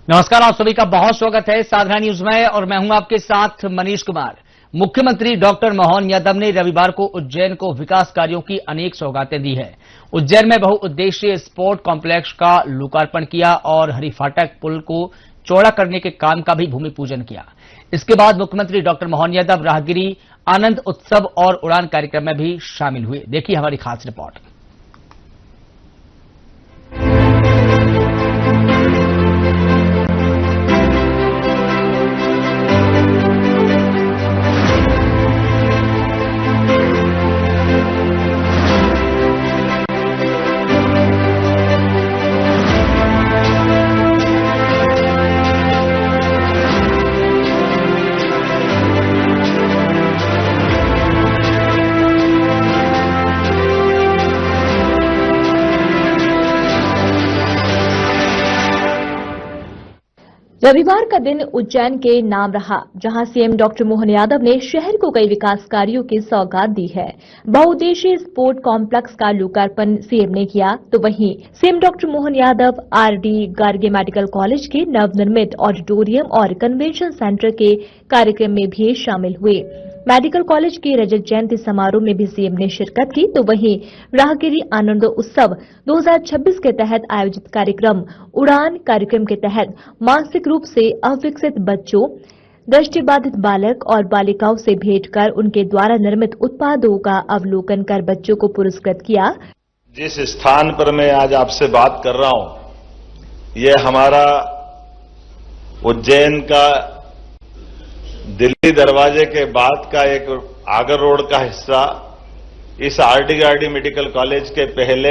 नमस्कार, आप सभी का बहुत स्वागत है साधना न्यूज में और मैं हूं आपके साथ मनीष कुमार। मुख्यमंत्री डॉक्टर मोहन यादव ने रविवार को उज्जैन को विकास कार्यों की अनेक सौगातें दी है। उज्जैन में बहुउद्देशीय स्पोर्ट कॉम्प्लेक्स का लोकार्पण किया और हरिफाटक पुल को चौड़ा करने के काम का भी भूमि पूजन किया। इसके बाद मुख्यमंत्री डॉक्टर मोहन यादव राहगिरी आनंद उत्सव और उड़ान कार्यक्रम में भी शामिल हुए। देखिए हमारी खास रिपोर्ट। रविवार का दिन उज्जैन के नाम रहा, जहां सीएम डॉक्टर मोहन यादव ने शहर को कई विकास कार्यों की सौगात दी है। बहुउद्देशीय स्पोर्ट कॉम्प्लेक्स का लोकार्पण सीएम ने किया, तो वहीं CM doctor Mohan Yadav RD Gardi medical college के नवनिर्मित ऑडिटोरियम और कन्वेंशन सेंटर के कार्यक्रम में भी शामिल हुए। मेडिकल कॉलेज के रजत जयंती समारोह में भी सीएम ने शिरकत की, तो वहीं राहगिरी आनंद उत्सव 2026 के तहत आयोजित कार्यक्रम उड़ान कार्यक्रम के तहत मानसिक रूप से अविकसित बच्चों, दृष्टिबाधित बालक और बालिकाओं से भेंट कर उनके द्वारा निर्मित उत्पादों का अवलोकन कर बच्चों को पुरस्कृत किया। जिस स्थान पर मैं आज आपसे बात कर रहा हूं, ये हमारा उज्जैन का दिल्ली दरवाजे के बाद का एक आगर रोड का हिस्सा। इस आरडी मेडिकल कॉलेज के पहले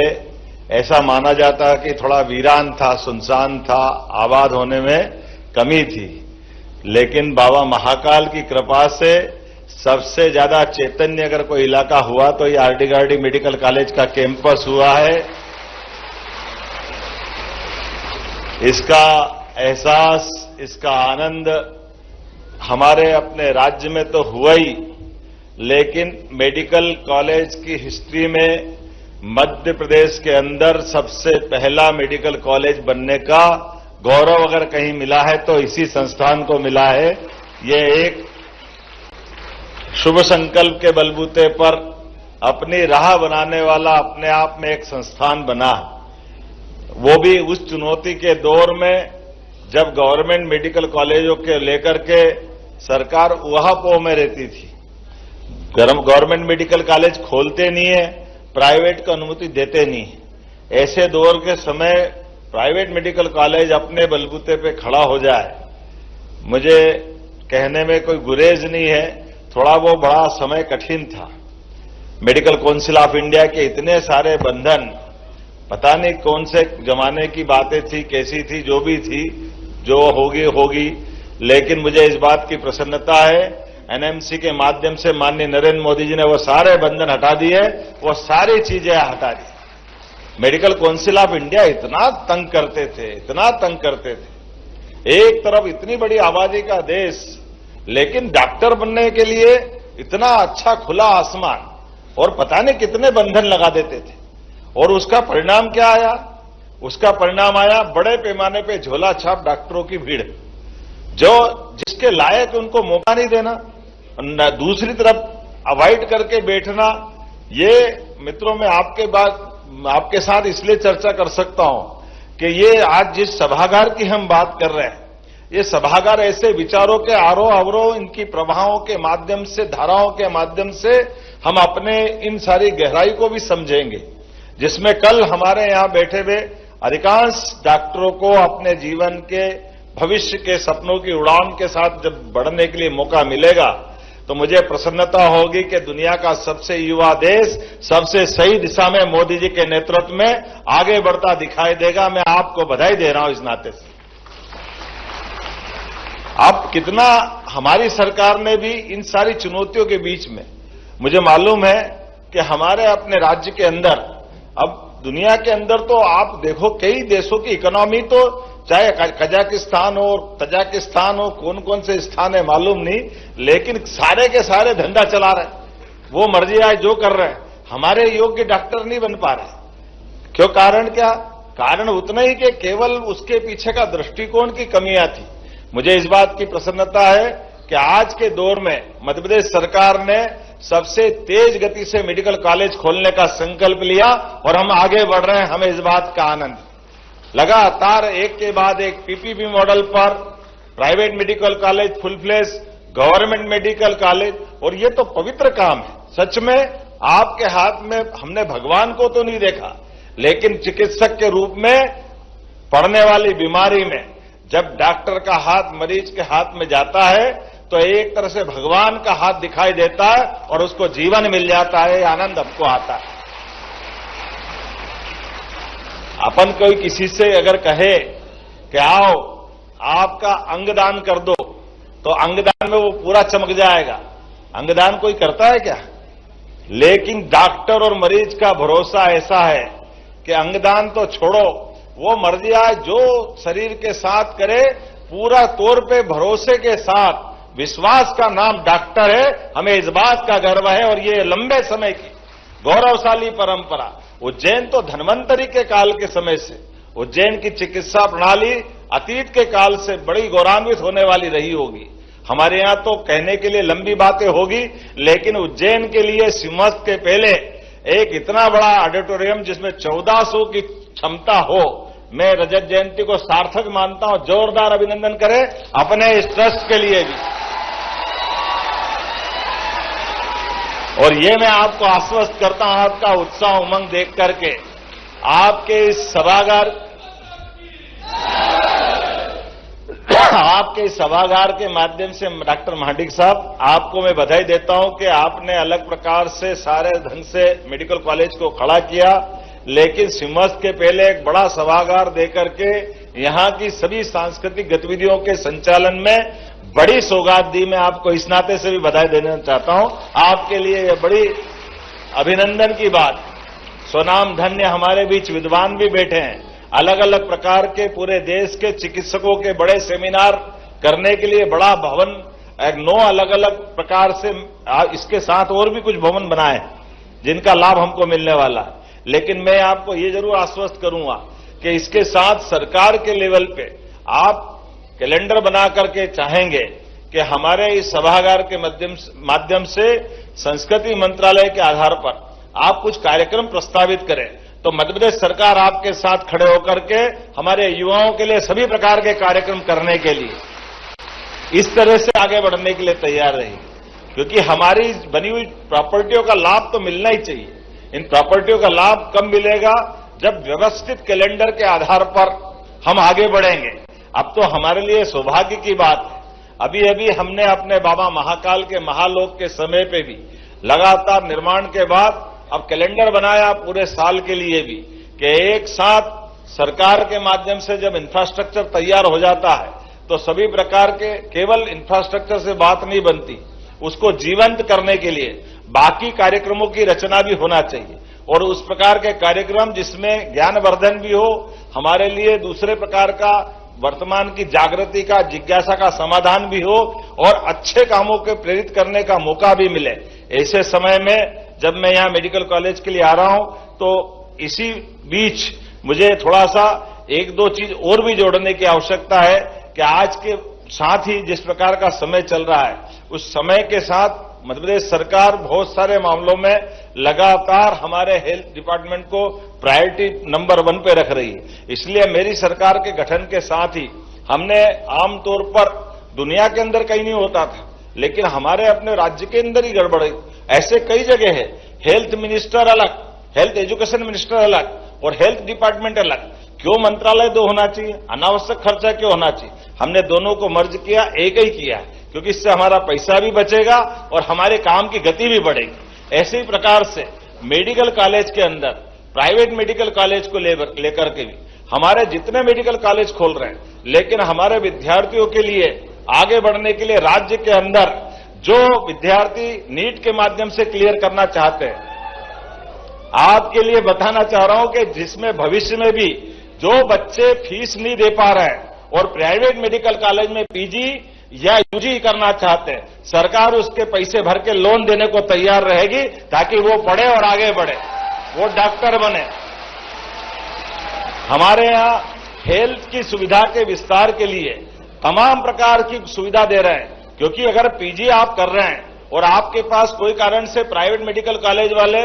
ऐसा माना जाता कि थोड़ा वीरान था, सुनसान था, आबाद होने में कमी थी, लेकिन बाबा महाकाल की कृपा से सबसे ज्यादा चैतन्य अगर कोई इलाका हुआ तो ये आरडी मेडिकल कॉलेज का कैंपस हुआ है। इसका एहसास, इसका आनंद हमारे अपने राज्य में तो हुआ ही, लेकिन मेडिकल कॉलेज की हिस्ट्री में मध्य प्रदेश के अंदर सबसे पहला मेडिकल कॉलेज बनने का गौरव अगर कहीं मिला है तो इसी संस्थान को मिला है। ये एक शुभ संकल्प के बलबूते पर अपनी राह बनाने वाला अपने आप में एक संस्थान बना, वो भी उस चुनौती के दौर में जब गवर्नमेंट मेडिकल कॉलेजों के लेकर के सरकार उहापोह में रहती थी। गवर्नमेंट मेडिकल कॉलेज खोलते नहीं है, प्राइवेट को अनुमति देते नहीं है। ऐसे दौर के समय प्राइवेट मेडिकल कॉलेज अपने बलबूते पे खड़ा हो जाए, मुझे कहने में कोई गुरेज नहीं है। थोड़ा वो बड़ा समय कठिन था। मेडिकल काउंसिल ऑफ इंडिया के इतने सारे बंधन, पता नहीं कौन से जमाने की बातें थी, कैसी थी, जो भी थी, जो होगी, लेकिन मुझे इस बात की प्रसन्नता है एनएमसी के माध्यम से माननीय नरेंद्र मोदी जी ने वो सारे बंधन हटा दिए, वो सारी चीजें हटा दी। मेडिकल काउंसिल ऑफ इंडिया इतना तंग करते थे। एक तरफ इतनी बड़ी आबादी का देश, लेकिन डॉक्टर बनने के लिए इतना अच्छा खुला आसमान और पता नहीं कितने बंधन लगा देते थे। और उसका परिणाम क्या आया? उसका परिणाम आया बड़े पैमाने पे झोला छाप डॉक्टरों की भीड़, जो जिसके लायक उनको मौका नहीं देना, दूसरी तरफ अवॉइड करके बैठना। ये मित्रों, मैं आपके साथ इसलिए चर्चा कर सकता हूं कि ये आज जिस सभागार की हम बात कर रहे हैं, ये सभागार ऐसे विचारों के आरोह अवरोह, इनकी प्रवाहों के माध्यम से, धाराओं के माध्यम से हम अपने इन सारी गहराई को भी समझेंगे, जिसमें कल हमारे यहां बैठे हुए अधिकांश डॉक्टरों को अपने जीवन के भविष्य के सपनों की उड़ान के साथ जब बढ़ने के लिए मौका मिलेगा, तो मुझे प्रसन्नता होगी कि दुनिया का सबसे युवा देश सबसे सही दिशा में मोदी जी के नेतृत्व में आगे बढ़ता दिखाई देगा। मैं आपको बधाई दे रहा हूं इस नाते से। अब कितना हमारी सरकार ने भी इन सारी चुनौतियों के बीच में, मुझे मालूम है कि हमारे अपने राज्य के अंदर, अब दुनिया के अंदर तो आप देखो कई देशों की इकोनॉमी, तो चाहे कजाकिस्तान हो, तजाकिस्तान हो, कौन कौन से स्थान है मालूम नहीं, लेकिन सारे के सारे धंधा चला रहे, वो मर्जी आए जो कर रहे हैं। हमारे योग्य डॉक्टर नहीं बन पा रहे। क्यों? कारण क्या? कारण उतना ही कि केवल उसके पीछे का दृष्टिकोण की कमियां थी। मुझे इस बात की प्रसन्नता है कि आज के दौर में मध्य प्रदेश सरकार ने सबसे तेज गति से मेडिकल कॉलेज खोलने का संकल्प लिया और हम आगे बढ़ रहे हैं। हमें इस बात का आनंद है। लगातार एक के बाद एक पीपीपी मॉडल पर private medical college, full fledge government medical college, और ये तो पवित्र काम है। सच में आपके हाथ में हमने भगवान को तो नहीं देखा, लेकिन चिकित्सक के रूप में पड़ने वाली बीमारी में जब डॉक्टर का हाथ मरीज के हाथ में जाता है तो एक तरह से भगवान का हाथ दिखाई देता है और उसको जीवन मिल जाता है, आनंद हमको आता है। अपन कोई किसी से अगर कहे कि आओ आपका अंगदान कर दो, तो अंगदान में वो पूरा चमक जाएगा। अंगदान कोई करता है क्या? लेकिन डॉक्टर और मरीज का भरोसा ऐसा है कि अंगदान तो छोड़ो, वो मर जाए जो शरीर के साथ करे, पूरा तौर पे भरोसे के साथ, विश्वास का नाम डॉक्टर है। हमें इस बात का गर्व है और ये लंबे समय की गौरवशाली परंपरा। उज्जैन तो धन्वंतरी के काल के समय से उज्जैन की चिकित्सा प्रणाली अतीत के काल से बड़ी गौरवान्वित होने वाली रही होगी। हमारे यहां तो कहने के लिए लंबी बातें होगी, लेकिन उज्जैन के लिए सिंहस्थ के पहले एक इतना बड़ा ऑडिटोरियम जिसमें 1400 की क्षमता हो, मैं रजत जयंती को सार्थक मानता हूं। जोरदार अभिनंदन करें अपने इस ट्रस्ट के लिए भी। और ये मैं आपको आश्वस्त करता हूं, आपका उत्साह उमंग देख करके, आपके इस सभागार के माध्यम से डॉक्टर महाडिक साहब, आपको मैं बधाई देता हूं कि आपने अलग प्रकार से सारे ढंग से मेडिकल कॉलेज को खड़ा किया, लेकिन सिंहस्थ के पहले एक बड़ा सभागार देकर के यहां की सभी सांस्कृतिक गतिविधियों के संचालन में बड़ी सौगात दी। मैं आपको इस नाते से भी बधाई देना चाहता हूं। आपके लिए यह बड़ी अभिनंदन की बात। स्वनाम धन्य हमारे बीच विद्वान भी बैठे हैं। अलग अलग प्रकार के पूरे देश के चिकित्सकों के बड़े सेमिनार करने के लिए बड़ा भवन, 9 अलग अलग प्रकार से, इसके साथ और भी कुछ भवन बनाए जिनका लाभ हमको मिलने वाला है। लेकिन मैं आपको ये जरूर आश्वस्त करूंगा कि इसके साथ सरकार के लेवल पे आप कैलेंडर बना करके चाहेंगे कि हमारे इस सभागार के माध्यम से संस्कृति मंत्रालय के आधार पर आप कुछ कार्यक्रम प्रस्तावित करें, तो मध्य प्रदेश सरकार आपके साथ खड़े होकर के हमारे युवाओं के लिए सभी प्रकार के कार्यक्रम करने के लिए इस तरह से आगे बढ़ने के लिए तैयार रही। क्योंकि हमारी बनी हुई प्रॉपर्टियों का लाभ तो मिलना ही चाहिए। इन प्रॉपर्टियों का लाभ कब मिलेगा? जब व्यवस्थित कैलेंडर के आधार पर हम आगे बढ़ेंगे। अब तो हमारे लिए सौभाग्य की बात है, अभी अभी हमने अपने बाबा महाकाल के महालोक के समय पे भी लगातार निर्माण के बाद अब कैलेंडर बनाया पूरे साल के लिए भी कि एक साथ सरकार के माध्यम से जब इंफ्रास्ट्रक्चर तैयार हो जाता है तो सभी प्रकार के केवल इंफ्रास्ट्रक्चर से बात नहीं बनती, उसको जीवंत करने के लिए बाकी कार्यक्रमों की रचना भी होना चाहिए। और उस प्रकार के कार्यक्रम जिसमें ज्ञानवर्धन भी हो, हमारे लिए दूसरे प्रकार का वर्तमान की जागृति का, जिज्ञासा का समाधान भी हो और अच्छे कामों के प्रेरित करने का मौका भी मिले। ऐसे समय में जब मैं यहां मेडिकल कॉलेज के लिए आ रहा हूं तो इसी बीच मुझे थोड़ा सा एक दो चीज और भी जोड़ने की आवश्यकता है कि आज के साथ ही जिस प्रकार का समय चल रहा है, उस समय के साथ मध्य प्रदेश सरकार बहुत सारे मामलों में लगातार हमारे हेल्थ डिपार्टमेंट को प्रायोरिटी नंबर 1 पे रख रही है। इसलिए मेरी सरकार के गठन के साथ ही हमने आमतौर पर दुनिया के अंदर कहीं नहीं होता था, लेकिन हमारे अपने राज्य के अंदर ही गड़बड़ है। ऐसे कई जगह है, हेल्थ मिनिस्टर अलग, हेल्थ एजुकेशन मिनिस्टर अलग और हेल्थ डिपार्टमेंट अलग। क्यों मंत्रालय 2 होना चाहिए? अनावश्यक खर्चा क्यों होना चाहिए? हमने दोनों को मर्ज किया, एक ही किया, क्योंकि इससे हमारा पैसा भी बचेगा और हमारे काम की गति भी बढ़ेगी। ऐसे ही प्रकार से मेडिकल कॉलेज के अंदर प्राइवेट मेडिकल कॉलेज को लेकर के भी हमारे जितने मेडिकल कॉलेज खोल रहे हैं, लेकिन हमारे विद्यार्थियों के लिए आगे बढ़ने के लिए राज्य के अंदर जो विद्यार्थी नीट के माध्यम से क्लियर करना चाहते हैं, आपके लिए बताना चाह रहा हूं कि जिसमें भविष्य में भी जो बच्चे फीस नहीं दे पा रहे हैं और प्राइवेट मेडिकल कॉलेज में पीजी या यूजी करना चाहते हैं, सरकार उसके पैसे भर के लोन देने को तैयार रहेगी ताकि वो पढ़े और आगे बढ़े, वो डॉक्टर बने। हमारे यहाँ हेल्थ की सुविधा के विस्तार के लिए तमाम प्रकार की सुविधा दे रहे हैं, क्योंकि अगर पीजी आप कर रहे हैं और आपके पास कोई कारण से प्राइवेट मेडिकल कॉलेज वाले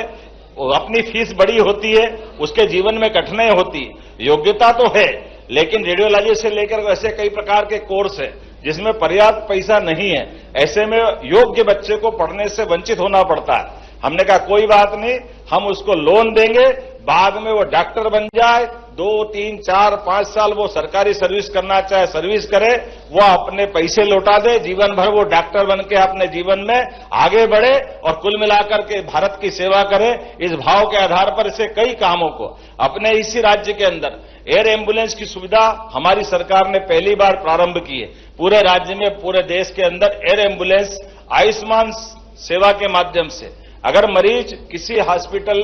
अपनी फीस बड़ी होती है, उसके जीवन में कठिनाई होती है, योग्यता तो है लेकिन रेडियोलॉजी से लेकर वैसे कई प्रकार के कोर्स है जिसमें पर्याप्त पैसा नहीं है, ऐसे में योग्य बच्चे को पढ़ने से वंचित होना पड़ता है। हमने कहा कोई बात नहीं, हम उसको लोन देंगे, बाद में वो डॉक्टर बन जाए, 2, 3, 4, 5 साल वो सरकारी सर्विस करना चाहे सर्विस करे, वो अपने पैसे लौटा दे, जीवन भर वो डॉक्टर बन के अपने जीवन में आगे बढ़े और कुल मिलाकर के भारत की सेवा करे। इस भाव के आधार पर इसे कई कामों को अपने इसी राज्य के अंदर एयर एम्बुलेंस की सुविधा हमारी सरकार ने पहली बार प्रारंभ की है। पूरे राज्य में, पूरे देश के अंदर एयर एम्बुलेंस आयुष्मान सेवा के माध्यम से अगर मरीज किसी हॉस्पिटल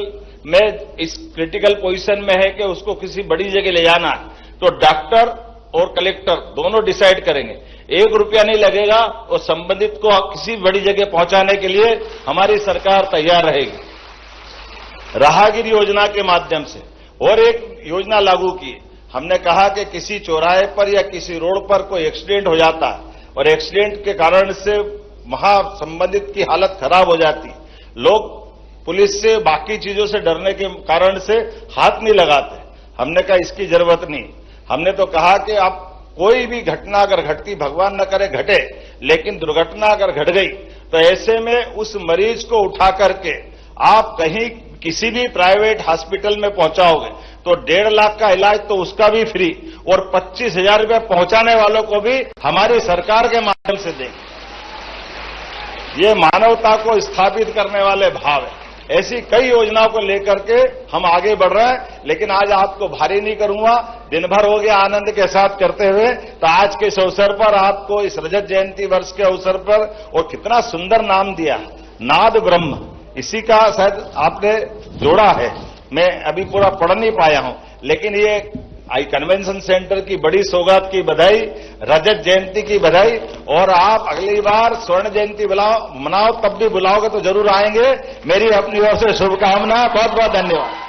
में इस क्रिटिकल पोजीशन में है कि उसको किसी बड़ी जगह ले जाना है, तो डॉक्टर और कलेक्टर दोनों डिसाइड करेंगे, 1 रुपया नहीं लगेगा और संबंधित को किसी बड़ी जगह पहुंचाने के लिए हमारी सरकार तैयार रहेगी। राहगीर योजना के माध्यम से और एक योजना लागू की, हमने कहा कि किसी चौराहे पर या किसी रोड पर कोई एक्सीडेंट हो जाता है और एक्सीडेंट के कारण से वहां संबंधित की हालत खराब हो जाती, लोग पुलिस से बाकी चीजों से डरने के कारण से हाथ नहीं लगाते। हमने कहा इसकी जरूरत नहीं। हमने तो कहा कि आप कोई भी घटना अगर घटती, भगवान न करे घटे, लेकिन दुर्घटना अगर घट गई तो ऐसे में उस मरीज को उठा करके आप कहीं किसी भी प्राइवेट हॉस्पिटल में पहुंचाओगे तो 1.5 लाख का इलाज तो उसका भी फ्री और 25,000 रुपये पहुंचाने वालों को भी हमारी सरकार के माध्यम से देंगे। ये मानवता को स्थापित करने वाले भाव है। ऐसी कई योजनाओं को लेकर के हम आगे बढ़ रहे हैं, लेकिन आज आपको भारी नहीं करूंगा, दिन भर हो गया आनंद के साथ करते हुए। तो आज के इस अवसर पर आपको इस रजत जयंती वर्ष के अवसर पर, और कितना सुंदर नाम दिया, नाद ब्रह्म, इसी का शायद आपने जोड़ा है, मैं अभी पूरा पढ़ नहीं पाया हूं, लेकिन ये कन्वेंशन सेंटर की बड़ी सौगात की बधाई, रजत जयंती की बधाई। और आप अगली बार स्वर्ण जयंती मनाओ, तब भी बुलाओगे तो जरूर आएंगे। मेरी अपनी ओर से शुभकामना, बहुत बहुत धन्यवाद।